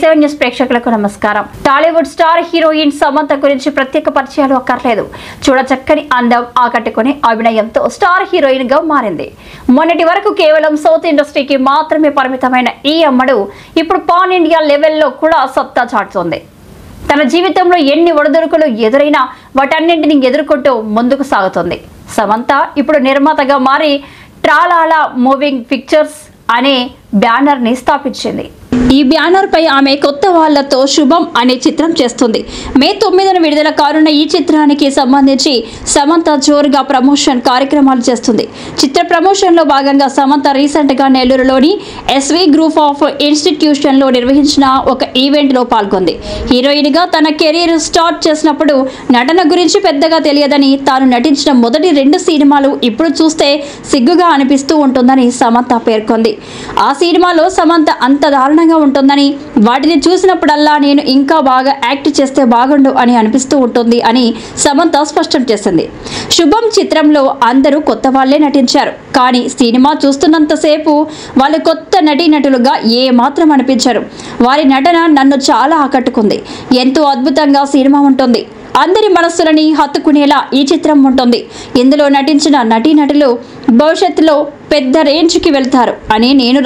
D7 news ప్రేక్షకులకు నమస్కారం. Tollywood star heroine Samantha గురించి ప్రత్యేక పరిచయాలు అక్కర్లేదు. చూడచక్కని అందం, ఆకట్టుకునే అభినయంతో స్టార్ హీరోయిన్ గా మారింది. మొన్నటి వరకు కేవలం సౌత్ ఇండస్ట్రీకి మాత్రమే పరిమితమైన ఈ అమ్మడు ఇప్పుడు పాన్ ఇండియా లెవెల్లో కూడా సత్తా చాటుతోంది. తన జీవితంలో ఎన్ని ఒడిదుడుకులు ఎదురైనా వాటన్నింటినీ ఎదుర్కొంటూ ముందుకు సాగుతుంది. సమంత ఇప్పుడు నిర్మాతగా మారి ట్రాలాలా మూవింగ్ పిక్చర్స్ అనే బ్యానర్ ని స్థాపించింది. ఈ బ్యానర్ పై ఆమె కొత్త వాళ్లతో శుభం అనే చిత్రం చేస్తుంది. మే 9న విడుదల కానున్న ఈ చిత్రానికి సంబంధించి సమంత జోరుగా ప్రమోషన్ కార్యక్రమాలు చేస్తుంది. చిత్ర ప్రమోషన్ లో భాగంగా సమంత రీసెంట్ గా నెల్లూరులోని ఎస్వి గ్రూప్ ఆఫ్ ఇన్స్టిట్యూషన్ లో నిర్వహించిన ఒక ఈవెంట్ లో పాల్గొంది. హీరోయిన్ గా తన కెరీర్ స్టార్ట్ చేసినప్పుడు నటన గురించి పెద్దగా తెలియదని, తాను నటించిన మొదటి 2 సినిమాలు ఇప్పుడు చూస్తే సిగ్గుగా అనిపిస్తూ ఉంటుందని సమంత పేర్కొంది. ఆ సినిమాలో సమంత అంత దారుణంగా ఉంటుందని, వాటిని చూసినప్పుడల్లా నేను ఇంకా బాగా యాక్ట్ చేస్తే బాగుండు అని అనిపిస్తూ ఉంటుంది అని సమంత స్పష్టం చేసింది. శుభం చిత్రంలో అందరూ కొత్త వాళ్లే నటించారు, కానీ సినిమా చూస్తున్నంతసేపు వాళ్ళు కొత్త నటీనటులుగా ఏమాత్రం అనిపించారు. వారి నటన నన్ను చాలా ఆకట్టుకుంది. ఎంతో అద్భుతంగా సినిమా ఉంటుంది. అందరి మనస్సులని హత్తుకునేలా ఈ చిత్రం ఉంటుంది. ఇందులో నటించిన నటీనటులు భవిష్యత్తులో పెద్ద రేంజ్కి వెళ్తారు అని నేను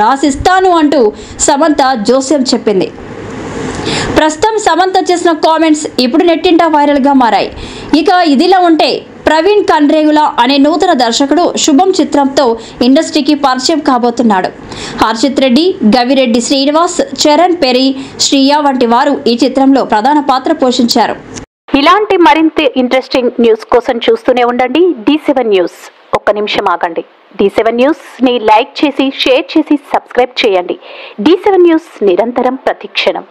రాసిస్తాను అంటూ సమంత జోస్యం చెప్పింది. ప్రస్తుతం సమంత చేసిన కామెంట్స్ ఇప్పుడు నెట్టింట వైరల్గా మారాయి. ఇక ఇదిలా ఉంటే ప్రవీణ్ కన్రేగుల అనే నూతన దర్శకుడు శుభం చిత్రంతో ఇండస్ట్రీకి పరిచయం కాబోతున్నాడు. హర్షిత్ రెడ్డి, గవిరెడ్డి శ్రీనివాస్, చరణ్ పెరి, శ్రీయ వంటి వారు ఈ చిత్రంలో ప్రధాన పాత్ర పోషించారు. ఇలాంటి మరింత ఇంట్రెస్టింగ్ న్యూస్ కోసం చూస్తూనే ఉండండి D7 న్యూస్. ఒక్క నిమిషం ఆగండి. D7 న్యూస్ ని లైక్ చేసి, షేర్ చేసి, సబ్స్క్రైబ్ చేయండి. D7 న్యూస్ నిరంతరం ప్రతిక్షణం.